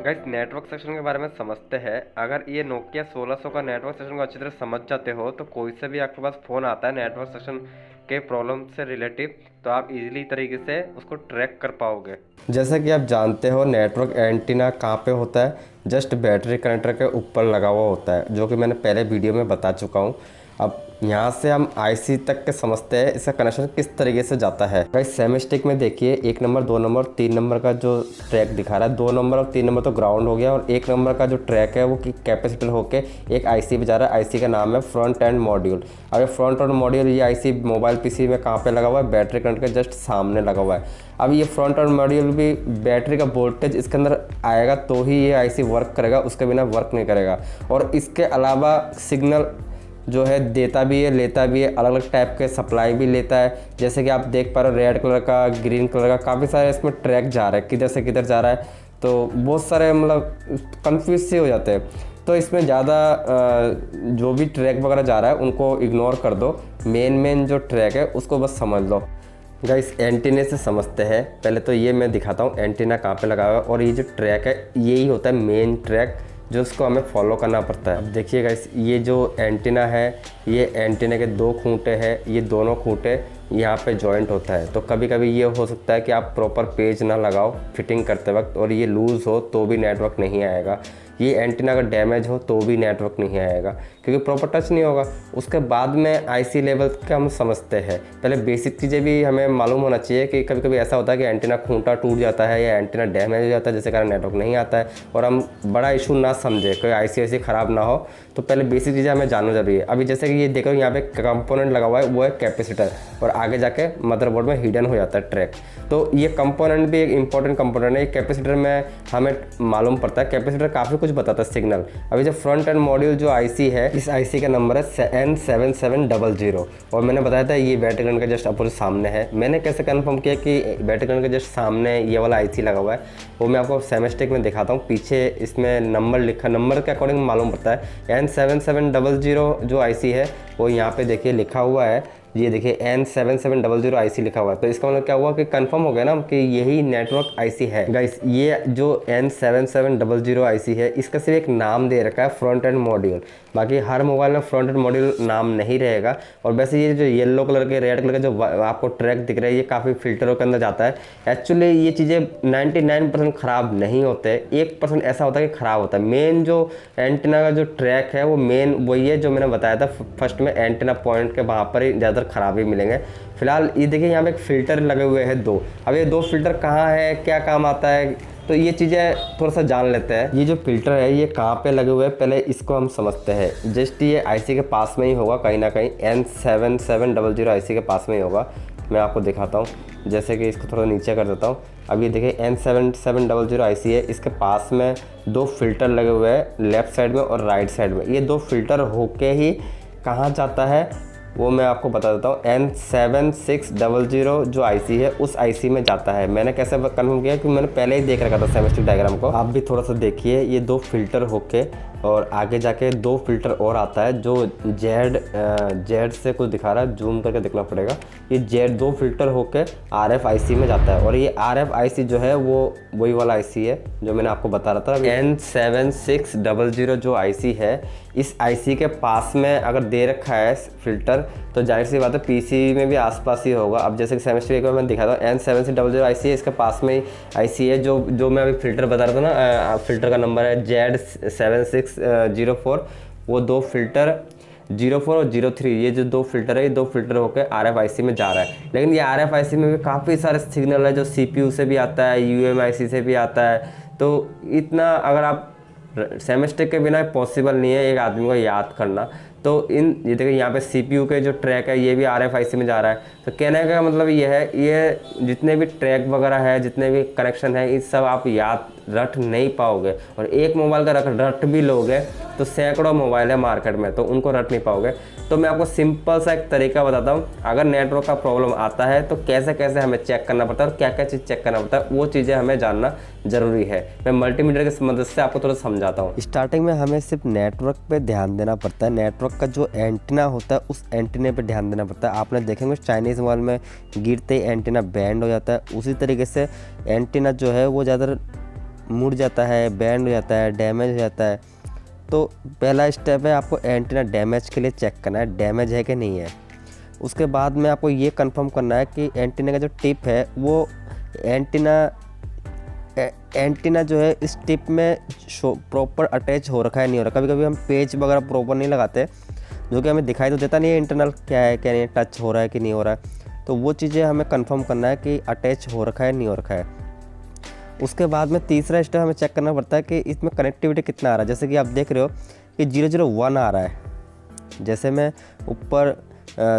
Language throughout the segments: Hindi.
गाइस नेटवर्क सेक्शन के बारे में समझते हैं। अगर ये नोकिया 1600 का नेटवर्क सेक्शन को अच्छी तरह समझ जाते हो तो कोई से भी आपके पास फ़ोन आता है नेटवर्क सेक्शन के प्रॉब्लम से रिलेटिव, तो आप इजीली तरीके से उसको ट्रैक कर पाओगे। जैसा कि आप जानते हो नेटवर्क एंटीना कहाँ पे होता है, जस्ट बैटरी कनेक्टर के ऊपर लगा हुआ होता है, जो कि मैंने पहले वीडियो में बता चुका हूँ। अब यहाँ से हम आईसी तक के समझते हैं इसका कनेक्शन किस तरीके से जाता है। गाइस सेमी-स्टिक में देखिए 1 नंबर 2 नंबर 3 नंबर का जो ट्रैक दिखा रहा है, 2 नंबर और 3 नंबर तो ग्राउंड हो गया और 1 नंबर का जो ट्रैक है वो कैपेसिटर होके एक आईसी पे जा रहा है। आईसी का नाम है फ्रंट एंड मॉड्यूल। अब ये फ्रंट एंड मॉड्यूल ये आईसी मोबाइल पीसी में कहाँ पे लगा हुआ है, बैटरी करंट के जस्ट सामने लगा हुआ है। अब ये फ्रंट एंड मॉड्यूल भी बैटरी का वोल्टेज इसके अंदर आएगा तो ही ये आईसी वर्क करेगा, उसके बिना वर्क नहीं करेगा। और इसके अलावा सिग्नल जो है देता भी है लेता भी है, अलग अलग टाइप के सप्लाई भी लेता है। जैसे कि आप देख पा रहे हो रेड कलर का, ग्रीन कलर का, काफ़ी सारे इसमें ट्रैक जा रहा है, किधर से किधर जा रहा है, तो बहुत सारे मतलब कन्फ्यूज से हो जाते हैं। तो इसमें ज़्यादा जो भी ट्रैक वगैरह जा रहा है उनको इग्नोर कर दो, मेन जो ट्रैक है उसको बस समझ लो। गाइस एंटीने से समझते हैं। पहले तो ये मैं दिखाता हूँ एंटीना कहाँ पे लगा हुआ है, और ये जो ट्रैक है यही होता है मेन ट्रैक जो उसको हमें फॉलो करना पड़ता है। अब देखिए गाइस ये जो एंटीना है, ये एंटीने के 2 खूंटे हैं, ये दोनों खूंटे यहाँ पे जॉइंट होता है। तो कभी कभी ये हो सकता है कि आप प्रॉपर पेज ना लगाओ फिटिंग करते वक्त और ये लूज़ हो तो भी नेटवर्क नहीं आएगा। ये एंटीना अगर डैमेज हो तो भी नेटवर्क नहीं आएगा, क्योंकि प्रॉपर टच नहीं होगा। उसके बाद में आईसी लेवल का हम समझते हैं। पहले बेसिक चीज़ें भी हमें मालूम होना चाहिए कि कभी कभी ऐसा होता है कि एंटीना खूंटा टूट जाता है या एंटीना डैमेज हो जाता है, जिसके कारण नेटवर्क नहीं आता है और हम बड़ा इशू ना समझे, कोई आईसी ख़राब ना हो। तो पहले बेसिक चीज़ें हमें जानना जरूरी है। अभी जैसे कि ये देखो यहाँ पे कंपोनेंट लगा हुआ है, वो है कैपेसिटर, और आगे जाके मदरबोर्ड में हिडन हो जाता है ट्रैक। तो ये कंपोनेंट भी एक इंपॉर्टेंट कंपोनेंट है। कैपेसिटर में हमें मालूम पड़ता है, कैपेसिटर काफ़ी कुछ बताता है सिग्नल। अभी जो फ्रंट एंड मॉड्यूल जो आईसी है, इस आईसी का नंबर है N7700, और मैंने बताया था ये बैटरी करंट का जस्ट अपोजिट सामने है। मैंने कैसे कंफर्म किया कि बैटरी करंट के जस्ट सामने ये वाला आईसी लगा हुआ है, वो मैं आपको सेमेस्टिक में दिखाता हूँ। पीछे इसमें नंबर लिखा, नंबर के अकॉर्डिंग मालूम पड़ता है। N7700 जो आईसी है वो यहाँ पे देखिए लिखा हुआ है, ये देखिए N7700 आईसी लिखा हुआ है। तो इसका मतलब क्या हुआ कि कंफर्म हो गया ना कि यही नेटवर्क आईसी है। गाइस ये जो N7700 आईसी है, इसका सिर्फ एक नाम दे रखा है फ्रंट एंड मॉड्यूल। बाकी हर मोबाइल में फ्रंट एंड मॉड्यूल नाम नहीं रहेगा। और वैसे ये जो येलो कलर के रेड कलर के जो आपको ट्रैक दिख रहा है, ये काफ़ी फिल्टरों के अंदर जाता है। एक्चुअली ये चीज़ें 99% ख़राब नहीं होते, 1% ऐसा होता है कि ख़राब होता है। मेन जो एंटीना का जो ट्रैक है वो मेन वही है जो मैंने बताया था फर्स्ट में, एंटीना पॉइंट के वहाँ पर ही ज़्यादा खराबी मिलेंगे। फिलहाल ये देखिए यहाँ पे एक फ़िल्टर लगे हुए हैं 2। अब ये 2 फिल्टर कहाँ है, क्या काम आता है, तो ये चीज़ें थोड़ा सा जान लेते हैं। ये जो फिल्टर है ये कहाँ पे लगे हुए हैं, पहले इसको हम समझते हैं। जस्ट ये आईसी के पास में ही होगा, कहीं ना कहीं N7700 आईसी के पास में ही होगा। मैं आपको दिखाता हूँ, जैसे कि इसको थोड़ा नीचे कर देता हूँ। अब ये देखिए N7700 आईसी है, इसके पास में 2 फिल्टर लगे हुए हैं, लेफ़्ट साइड में और राइट साइड में। ये 2 फिल्टर होके ही कहाँ जाता है वो मैं आपको बता देता हूँ। N7600 जो आईसी है उस आईसी में जाता है। मैंने कैसे कन्फर्म किया कि मैंने पहले ही देख रखा था सेमेस्टिक डायग्राम को। आप भी थोड़ा सा देखिए, ये 2 फिल्टर होके और आगे जाके 2 फिल्टर और आता है जो जेड से कुछ दिखा रहा है, जूम करके देखना पड़ेगा। ये जेड 2 फिल्टर होके RF आईसी में जाता है, और ये RF आईसी जो है वो वही वाला आईसी है जो मैंने आपको बता रहा था। N7600 जो आईसी है, इस आईसी के पास में अगर दे रखा है फिल्टर तो जाहिर सी बात है पीसी में भी आसपास ही होगा। अब जैसे कि सेमेस्टर एक में मैं दिखाता हूँ, N7700 आईसी है, इसके पास में ही आईसी है जो मैं अभी फिल्टर बता रहा था ना, फिल्टर का नंबर है Z7604। वो 2 फिल्टर 04 और 03, ये जो 2 फिल्टर है, ये 2 फिल्टर होकर RF आईसी में जा रहा है। लेकिन ये RF आईसी में भी काफ़ी सारे सिग्नल है जो CPU से भी आता है, UMIC से भी आता है। तो इतना अगर आप सेमेस्टर के बिना पॉसिबल नहीं है एक आदमी को याद करना। तो ये देखिए यहाँ पे CPU के जो ट्रैक है ये भी RF आईसी में जा रहा है। तो कहने का मतलब ये है, ये जितने भी ट्रैक वगैरह है, जितने भी कनेक्शन है, इस सब आप याद रट नहीं पाओगे। और एक मोबाइल का रट भी लोगे तो सैकड़ों मोबाइल है मार्केट में, तो उनको रट नहीं पाओगे। तो मैं आपको सिंपल सा एक तरीका बताता हूँ। अगर नेटवर्क का प्रॉब्लम आता है तो कैसे कैसे हमें चेक करना पड़ता है और क्या क्या चीज़ चेक करना पड़ता है, वो चीज़ें हमें जानना ज़रूरी है। मैं मल्टीमीटर की मदद से आपको थोड़ा समझाता हूँ। स्टार्टिंग में हमें सिर्फ नेटवर्क पे ध्यान देना पड़ता है। नेटवर्क का जो एंटीना होता है उस एंटीने पे ध्यान देना पड़ता है। आपने देखेंगे चाइनीज़ मोबाइल में गिरते ही एंटीना बैंड हो जाता है, उसी तरीके से एंटीना जो है वो ज़्यादा मुड़ जाता है, बैंड हो जाता है, डैमेज हो जाता है। तो पहला स्टेप है आपको एंटीना डैमेज के लिए चेक करना है, डैमेज है कि नहीं है। उसके बाद में आपको ये कंफर्म करना है कि एंटीना का जो टिप है वो एंटीना जो है इस टिप में प्रॉपर अटैच हो रखा है नहीं हो रखा। कभी कभी हम पेच वगैरह प्रॉपर नहीं लगाते, जो कि हमें दिखाई तो देता नहीं है इंटरनल क्या है क्या नहीं, टच हो रहा है कि नहीं हो रहा है। तो वो चीज़ें हमें कंफर्म करना है कि अटैच हो रखा है नहीं हो रखा है। उसके बाद में तीसरा स्टेप हमें चेक करना पड़ता है कि इसमें कनेक्टिविटी कितना आ रहा है। जैसे कि आप देख रहे हो कि 001 आ रहा है। जैसे मैं ऊपर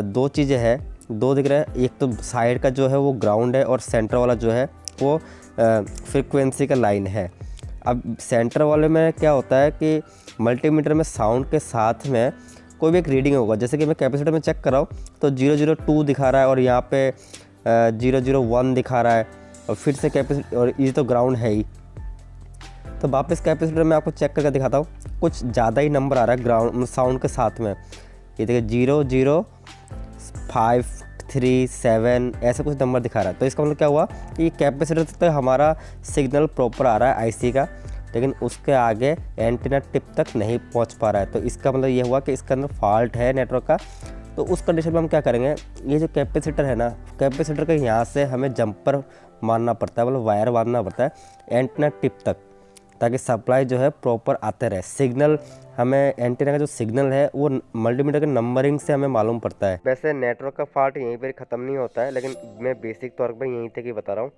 दो चीज़ें हैं, दो दिख रहा है, एक तो साइड का जो है वो ग्राउंड है और सेंटर वाला जो है वो फ्रीक्वेंसी का लाइन है। अब सेंटर वाले में क्या होता है कि मल्टीमीटर में साउंड के साथ में कोई भी एक रीडिंग होगा। जैसे कि मैं कैपेसिटर में चेक कर रहा हूँ तो 002 दिखा रहा है और यहाँ पे 001 दिखा रहा है, और फिर से कैपेसिटर, और ये तो ग्राउंड है ही। तो वापस कैपेसिटर में आपको चेक करके दिखाता हूँ, कुछ ज़्यादा ही नंबर आ रहा है ग्राउंड साउंड के साथ में। ये देखिए 00537 ऐसे कुछ नंबर दिखा रहा है। तो इसका मतलब क्या हुआ कि कैपेसिटर तक हमारा सिग्नल प्रॉपर आ रहा है आईसी का, लेकिन उसके आगे एंटीना टिप तक नहीं पहुंच पा रहा है। तो इसका मतलब ये हुआ कि इसके अंदर फॉल्ट है नेटवर्क का। तो उस कंडीशन में हम क्या करेंगे, ये जो कैपेसिटर है ना, कैपेसिटर के यहाँ से हमें जंपर मारना पड़ता है, मतलब वायर बांधना पड़ता है एंटीना टिप तक, ताकि सप्लाई जो है प्रॉपर आते रहे। सिग्नल हमें एंटीना का जो सिग्नल है वो मल्टीमीटर के नंबरिंग से हमें मालूम पड़ता है। वैसे नेटवर्क का फॉल्ट यहीं पर ख़त्म नहीं होता है, लेकिन मैं बेसिक तौर पर यहीं तक ही बता रहा हूँ।